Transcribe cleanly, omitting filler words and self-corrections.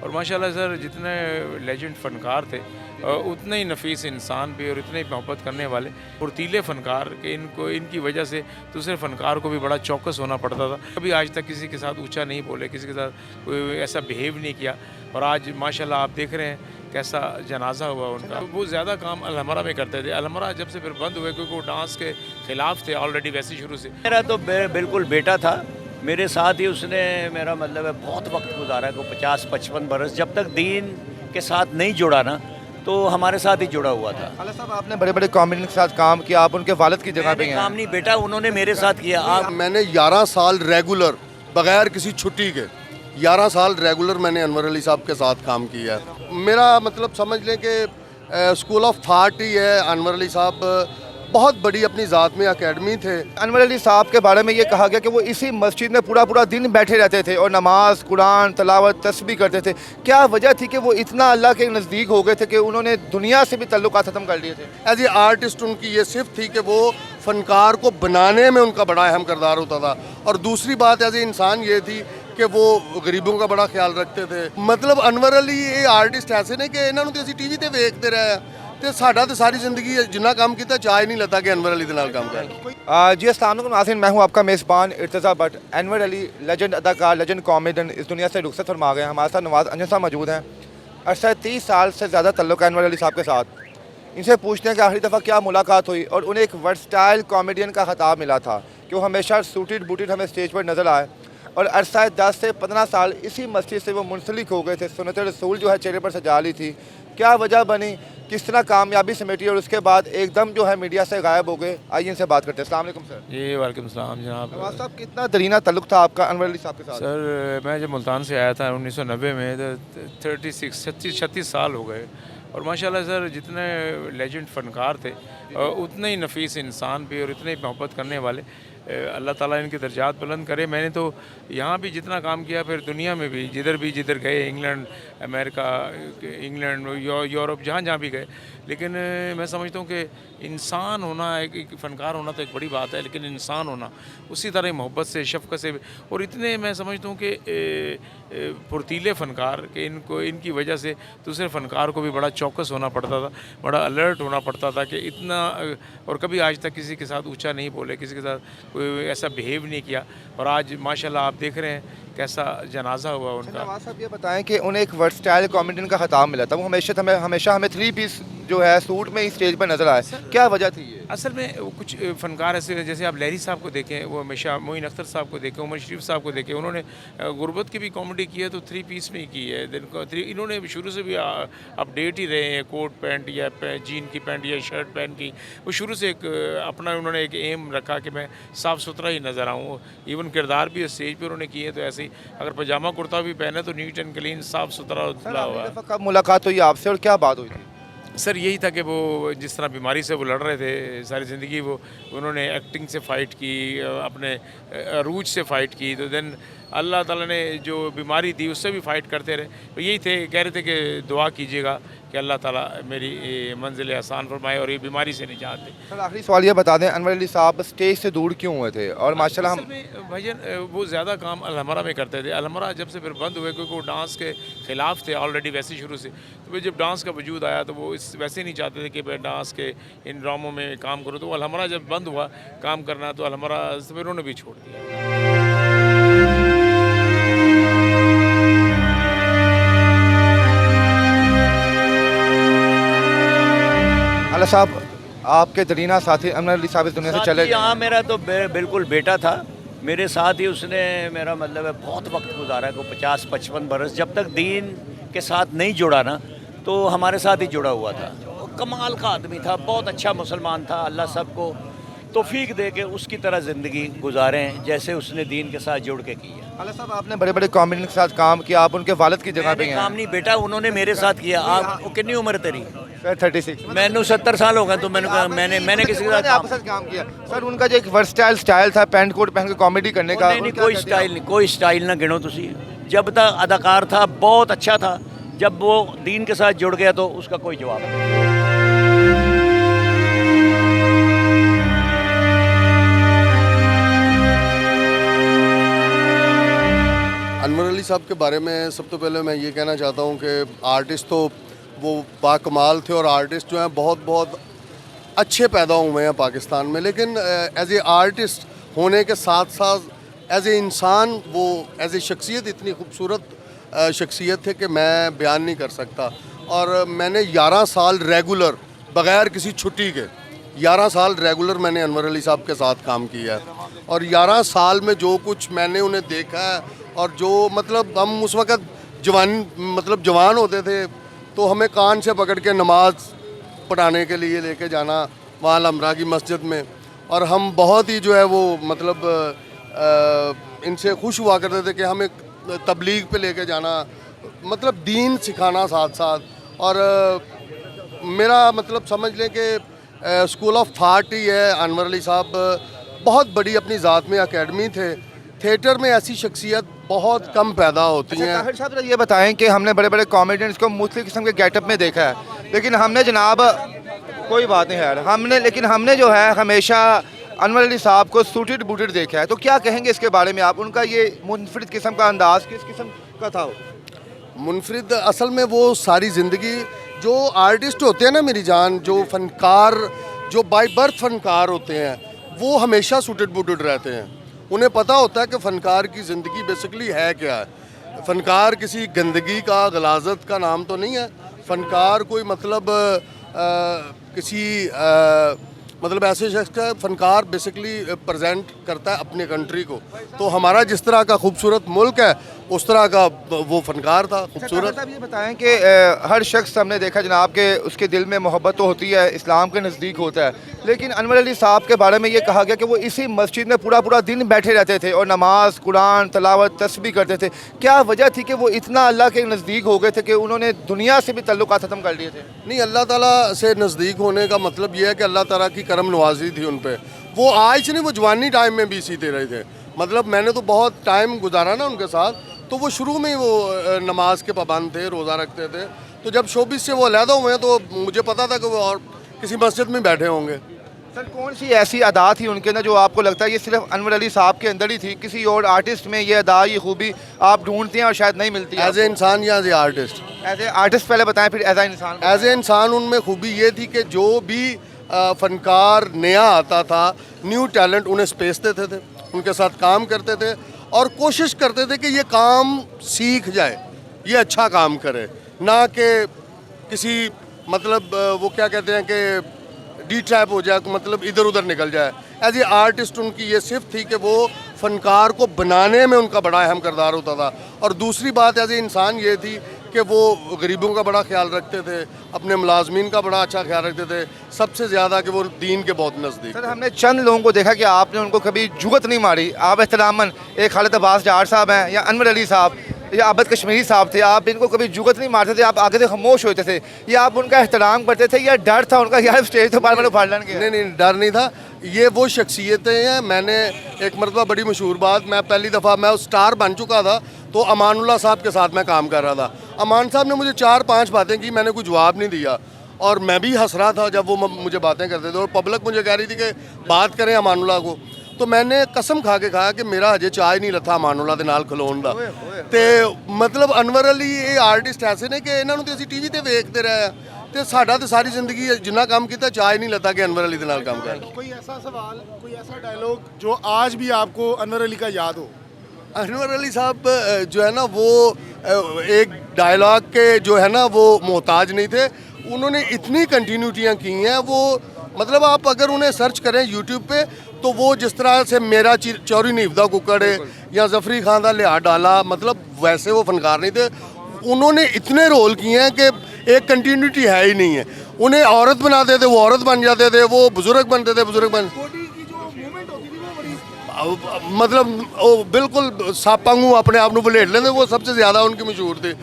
اور ماشاءاللہ سر جتنے لیجنڈ فنکار تھے اتنے ہی نفیس انسان بھی اور اتنے ہی محبت کرنے والے پرتیلے فنکار کہ ان کی وجہ سے دوسرے فنکار کو بھی بڑا چوکس ہونا پڑتا تھا. کبھی آج تک کسی کے ساتھ اونچا نہیں بولے, کسی کے ساتھ کوئی ایسا بیہیو نہیں کیا. اور آج ماشاءاللہ آپ دیکھ رہے ہیں کیسا جنازہ ہوا ان کا. وہ زیادہ کام الحمرہ میں کرتے تھے. الحمرہ جب سے پھر بند ہوئے کیونکہ وہ ڈانس کے خلاف تھے آلریڈی ویسے شروع سے. میرا تو بالکل بیٹا تھا میرے ساتھ ہی. اس نے میرا مطلب ہے بہت وقت گزارا ہے, کو 50-55 برس. جب تک دین کے ساتھ نہیں جڑا نا تو ہمارے ساتھ ہی جڑا ہوا تھا. خالد صاحب آپ نے بڑے بڑے کامیڈین کے ساتھ کام کیا, آپ ان کے والد کی جگہ پہ ہیں. کام نہیں بیٹا, انہوں نے میرے ساتھ کیا. میں نے 11 سال ریگولر بغیر کسی چھٹی کے 11 سال ریگولر میں نے انور علی صاحب کے ساتھ کام کیا ہے. میرا مطلب سمجھ لیں کہ اسکول آف تھاٹ ہی ہے. انور علی صاحب بہت بڑی اپنی ذات میں اکیڈمی تھے. انور علی صاحب کے بارے میں یہ کہا گیا کہ وہ اسی مسجد میں پورا دن بیٹھے رہتے تھے اور نماز, قرآن, تلاوت, تسبیح کرتے تھے. کیا وجہ تھی کہ وہ اتنا اللہ کے نزدیک ہو گئے تھے کہ انہوں نے دنیا سے بھی تعلقات ختم کر لیے تھے؟ ایز اے آرٹسٹ ان کی یہ صفت تھی کہ وہ فنکار کو بنانے میں ان کا بڑا اہم کردار ہوتا تھا. اور دوسری بات ایز اے انسان یہ تھی کہ وہ غریبوں کا بڑا خیال رکھتے تھے. مطلب انور علی یہ آرٹسٹ ایسے نے کہ انہوں نے اسی ٹی وی تے ویکھتے رہے تے ساڈا تے ساری زندگی جنہ کام کیتا چاہ ہی نہیں لتا کہ انور علی دے نال کام کر. جی السلام علیکم ناظرین, میں ہوں آپ کا میزبان Irtaza but. Anwar Ali legend اداکار, لیجنڈ کامیڈین اس دنیا سے رخصت فرما گئے. ہمارے ساتھ نواز انجم صاحب موجود ہیں. عرصہ 30 سال سے زیادہ تعلق ہے انور علی صاحب کے ساتھ. ان سے پوچھتے ہیں کہ آخری دفعہ کیا ملاقات ہوئی اور انہیں ایک ورسٹائل کامیڈین کا خطاب ملا تھا کہ وہ ہمیشہ سوٹڈ بوٹڈ ہمیں اسٹیج پر نظر آئے. اور عرصہ 10 سے 15 سال اسی مسجد سے وہ منسلک ہو گئے تھے. سنت رسول جو ہے چہرے پر سجا لی تھی. کیا وجہ بنی, کس طرح کامیابی سمیٹی اور اس کے بعد ایک دم جو ہے میڈیا سے غائب ہو گئے؟ آئیے ان سے بات کرتے ہیں. السلام علیکم سر. جی وعلیکم السلام جناب. نواز صاحب کتنا درینہ تعلق تھا آپ کا انور علی صاحب کے ساتھ؟ سر میں جب ملتان سے آیا تھا 1990 میں 36 سال ہو گئے. اور ماشاءاللہ سر جتنے لیجنڈ فنکار تھے اتنے ہی نفیس انسان بھی اور اتنے ہی محبت کرنے والے. اللہ تعالیٰ ان کے درجات بلند کرے. میں نے تو یہاں بھی جتنا کام کیا پھر دنیا میں بھی جدھر گئے, انگلینڈ, امریکہ, انگلینڈ, یورپ, جہاں بھی گئے. لیکن میں سمجھتا ہوں کہ انسان ہونا ایک فنکار ہونا تو ایک بڑی بات ہے, لیکن انسان ہونا اسی طرح محبت سے, شفقت سے. اور اتنے میں سمجھتا ہوں کہ پرتیلے فنکار کہ ان کی وجہ سے دوسرے فنکار کو بھی بڑا چوکس ہونا پڑتا تھا, بڑا الرٹ ہونا پڑتا تھا کہ اتنا. اور کبھی آج تک کسی کے ساتھ اونچا نہیں بولے, کسی کے ساتھ کوئی ایسا بیہیو نہیں کیا. اور آج ماشاءاللہ آپ دیکھ رہے ہیں کیسا جنازہ ہوا ان کا. نواز صاحب یہ بتائیں کہ انہیں ایک ورسٹائل کامیڈین کا خطاب ملا تھا. وہ ہمیشہ ہمیں 3 پیس جو ہے سوٹ میں ہی اسٹیج پر نظر آئے. کیا وجہ تھی یہ؟ اصل میں کچھ فنکار ایسے جیسے آپ لہری صاحب کو دیکھیں, وہ ہمیشہ معین اختر صاحب کو دیکھیں, عمر شریف صاحب کو دیکھیں, انہوں نے غربت کی بھی کامیڈی کی ہے تو 3 پیس میں ہی کی ہے. انہوں نے شروع سے بھی اپڈیٹ ہی رہے ہیں, کوٹ پینٹ یا جین کی پینٹ یا شرٹ پہن کی. وہ شروع سے ایک اپنا انہوں نے ایک ایم رکھا کہ میں صاف ستھرا ہی نظر آؤں. ایون کردار بھی اسٹیج پہ انہوں نے کیے تو ایسے ہی, اگر پاجامہ کرتا بھی پہنے تو نیٹ اینڈ کلین, صاف ستھرا دھلا ہوا. کب ملاقات ہوئی آپ سے اور کیا بات ہوئی تھی؟ سر یہی تھا کہ وہ جس طرح بیماری سے وہ لڑ رہے تھے ساری زندگی, انہوں نے ایکٹنگ سے فائٹ کی, اپنے عروج سے فائٹ کی. تو دین اللہ تعالیٰ نے جو بیماری دی اس سے بھی فائٹ کرتے رہے. تو یہی کہہ رہے تھے کہ دعا کیجیے گا کہ اللہ تعالیٰ میری منزل آسان فرمائے اور یہ بیماری سے نجات دے. سر آخری سوال یہ بتا دیں, انور علی صاحب اسٹیج سے دور کیوں ہوئے تھے؟ اور ماشاءاللہ ہم بھائی وہ زیادہ کام الحمرہ میں کرتے تھے. الحمرہ جب سے پھر بند ہوئے کیونکہ وہ ڈانس کے خلاف تھے آلریڈی ویسے شروع سے. تو پھر جب ڈانس کا وجود آیا تو وہ ویسے نہیں چاہتے تھے کہ میں ڈانس کے ان ڈراموں میں کام کروں. تو الحمرہ جب بند ہوا کام کرنا تو الحمرہ سے پھر انہوں نے بھی چھوڑ دیا. اللہ صاحب آپ کے درینہ ساتھی انور علی صاحب اس دنیا سے چلے گئے. ہاں میرا تو بالکل بیٹا تھا میرے ساتھ ہی. اس نے میرا مطلب ہے بہت وقت گزارا ہے, کو 50-55 برس. جب تک دین کے ساتھ نہیں جڑا نا تو ہمارے ساتھ ہی جڑا ہوا تھا. کمال کا آدمی تھا, بہت اچھا مسلمان تھا. اللہ سب کو توفیق دے کے اس کی طرح زندگی گزاریں جیسے اس نے دین کے ساتھ جڑ کے کی ہے. اللہ صاحب آپ نے بڑے بڑے کامیڈین کے ساتھ کام کیا, آپ ان کے والد کی جگہ پہ ہیں. کام نہیں بیٹا, انہوں نے میرے ساتھ کیا. آپ کو کتنی عمر تیری؟ سر 36. میں نے 70 سال ہو گئے. تو میں نے کہا میں نے کسی کے ساتھ آپ کام کیا. سر ان کا جو ایک ورسٹائل سٹائل تھا, پینٹ کوٹ پہن کے کامیڈی کرنے کا, نہیں کوئی سٹائل نہیں, کوئی سٹائل نہ گنو تسی. جب تک اداکار تھا بہت اچھا تھا, جب وہ دین کے ساتھ جڑ گیا تو اس کا کوئی جواب نہیں. انور علی صاحب کے بارے میں سب تو پہلے میں یہ کہنا چاہتا ہوں کہ آرٹسٹ تو وہ باکمال تھے، اور آرٹسٹ جو ہیں بہت بہت اچھے پیدا ہوئے ہیں پاکستان میں، لیکن ایز اے آرٹسٹ ہونے کے ساتھ ساتھ ایز اے انسان، وہ ایز اے شخصیت اتنی خوبصورت شخصیت تھے کہ میں بیان نہیں کر سکتا. اور میں نے 11 سال ریگولر بغیر کسی چھٹی کے 11 سال ریگولر میں نے انور علی صاحب کے ساتھ کام کیا ہے. اور 11 سال میں جو کچھ میں نے انہیں دیکھا ہے، اور جو مطلب ہم اس وقت جوان ہوتے تھے تو ہمیں کان سے پکڑ کے نماز پڑھانے کے لیے لے کے جانا وہاں الامراء کی مسجد میں، اور ہم بہت ہی جو ہے وہ مطلب ان سے خوش ہوا کرتے تھے کہ ہمیں تبلیغ پہ لے کے جانا، مطلب دین سکھانا ساتھ ساتھ. اور میرا مطلب سمجھ لیں کہ اسکول آف تھاٹ ہی ہے انور علی صاحب. بہت بڑی اپنی ذات میں اکیڈمی تھے. تھیٹر میں ایسی شخصیت بہت کم پیدا ہوتی ہیں. طاہر صاحب یہ بتائیں کہ ہم نے بڑے بڑے کامیڈینس کو مختلف قسم کے گیٹ اپ میں دیکھا ہے، لیکن ہم نے جناب کوئی بات نہیں خیر ہم نے جو ہے ہمیشہ انور علی صاحب کو سوٹڈ بوٹڈ دیکھا ہے. تو کیا کہیں گے اس کے بارے میں آپ؟ ان کا یہ منفرد قسم کا انداز کس قسم کا تھا؟ منفرد اصل میں وہ ساری زندگی جو آرٹسٹ ہوتے ہیں نا میری جان، جو فنکار، جو بائی برتھ فنکار ہوتے ہیں، وہ ہمیشہ سوٹڈ بوٹڈ رہتے ہیں. انہیں پتہ ہوتا ہے کہ فنکار کی زندگی بیسکلی ہے کیا ہے. فنکار کسی گندگی کا، غلاظت کا نام تو نہیں ہے. فنکار کوئی مطلب کسی مطلب ایسے شخص کا فنکار بیسکلی پریزنٹ کرتا ہے اپنے کنٹری کو. تو ہمارا جس طرح کا خوبصورت ملک ہے اس طرح کا وہ فنکار تھا خوبصورت. صاحب یہ بتائیں کہ ہر شخص ہم نے دیکھا جناب کہ اس کے دل میں محبت تو ہوتی ہے، اسلام کے نزدیک ہوتا ہے، لیکن انور علی صاحب کے بارے میں یہ کہا گیا کہ وہ اسی مسجد میں پورا دن بیٹھے رہتے تھے اور نماز، قرآن، تلاوت، تسبیح کرتے تھے. کیا وجہ تھی کہ وہ اتنا اللہ کے نزدیک ہو گئے تھے کہ انہوں نے دنیا سے بھی تعلقات ختم کر لیے تھے؟ نہیں، اللہ تعالیٰ سے نزدیک ہونے کا مطلب یہ ہے کہ اللہ تعالیٰ کی کرم نوازی تھی ان پہ. وہ آج نہیں، وہ جوانی ٹائم میں بھی سیتے رہے تھے. مطلب میں نے تو بہت ٹائم گزارا نا ان کے ساتھ، تو وہ شروع میں ہی وہ نماز کے پابند تھے، روزہ رکھتے تھے. تو جب شوبز سے وہ علیحدہ ہوئے ہیں تو مجھے پتا تھا کہ وہ اور کسی مسجد میں بیٹھے ہوں گے. سر کون سی ایسی ادا تھی ان کے اندر جو آپ کو لگتا ہے یہ صرف انور علی صاحب کے اندر ہی تھی، کسی اور آرٹسٹ میں یہ ادا، یہ خوبی آپ ڈھونڈتے ہیں اور شاید نہیں ملتی؟ ایز اے انسان یا as a artist? As a artist پہلے بتائیں، پھر ایز اے انسان. ایز اے انسان ان میں خوبی یہ تھی کہ جو بھی فنکار نیا آتا تھا، نیو ٹیلنٹ، انہیں اسپیس دیتے تھے، ان کے ساتھ کام کرتے تھے اور کوشش کرتے تھے کہ یہ کام سیکھ جائے، یہ اچھا کام کرے، نہ کہ کسی مطلب وہ کیا کہتے ہیں کہ ڈی ٹریپ ہو جائے، مطلب ادھر ادھر نکل جائے. ایز اے آرٹسٹ ان کی یہ صفت تھی کہ وہ فنکار کو بنانے میں ان کا بڑا اہم کردار ہوتا تھا. اور دوسری بات ایز اے انسان یہ تھی کہ وہ غریبوں کا بڑا خیال رکھتے تھے، اپنے ملازمین کا بڑا اچھا خیال رکھتے تھے، سب سے زیادہ کہ وہ دین کے بہت نزدیک. سر ہم نے چند لوگوں کو دیکھا کہ آپ نے ان کو کبھی جرأت نہیں ماری. آپ احتراماً ایک خالد عباس جار صاحب ہیں یا انور علی صاحب یا عابد کشمیری صاحب تھے، آپ ان کو کبھی جرأت نہیں مارتے تھے، آپ آگے سے خاموش ہوتے تھے، یا آپ ان کا احترام کرتے تھے، یا ڈر تھا ان کا یار اسٹیج تو بار اٹھا لیں گے؟ نہیں، ڈر نہیں تھا. یہ وہ شخصیتیں ہیں. میں نے ایک مرتبہ بڑی مشہور بات، میں پہلی دفعہ میں اسٹار بن چکا تھا تو امان اللہ صاحب کے ساتھ میں کام کر رہا تھا. امان صاحب نے مجھے 4-5 باتیں کی، میں نے کوئی جواب نہیں دیا اور میں بھی ہنس رہا تھا جب وہ مجھے باتیں کرتے تھے اور پبلک مجھے کہہ رہی تھی کہ بات کریں امان اللہ کو. تو میں نے قسم کھا کے کہا کہ میرا ہجے چائے نہیں لتھا امان اللہ دے نال کھلون دا. تے مطلب انور علی یہ آرٹسٹ ایسے نے کہ انہوں نے اسی ٹی وی تے ویکھتے رہے تے ساڈا تے ساری زندگی جنہ کام کیتا چائے نہیں لتا کہ انور علی دے نال کام کر. کوئی ایسا سوال، کوئی ایسا ڈائلاگ جو آج بھی آپ کو انور علی کا یاد ہو؟ انور علی صاحب جو ہے نا وہ ایک ڈائلاگ کے جو ہے نا وہ محتاج نہیں تھے. انہوں نے اتنی کنٹینیوٹیاں کی ہیں، وہ مطلب آپ اگر انہیں سرچ کریں یوٹیوب پہ تو وہ جس طرح سے میرا چوری نیفدہ ککڑ یا ظفری خان دا لحاظ ڈالا، مطلب ویسے وہ فنکار نہیں تھے. انہوں نے اتنے رول کیے ہیں کہ ایک کنٹینیوٹی ہے ہی نہیں ہے. انہیں عورت بناتے تھے وہ عورت بن جاتے تھے، وہ بزرگ بنتے تھے بزرگ بن، مطلب بالکل ساپنگو اپنے آپ کو بلیٹ لیتے، وہ سب سے زیادہ ان کی مشہور تھی.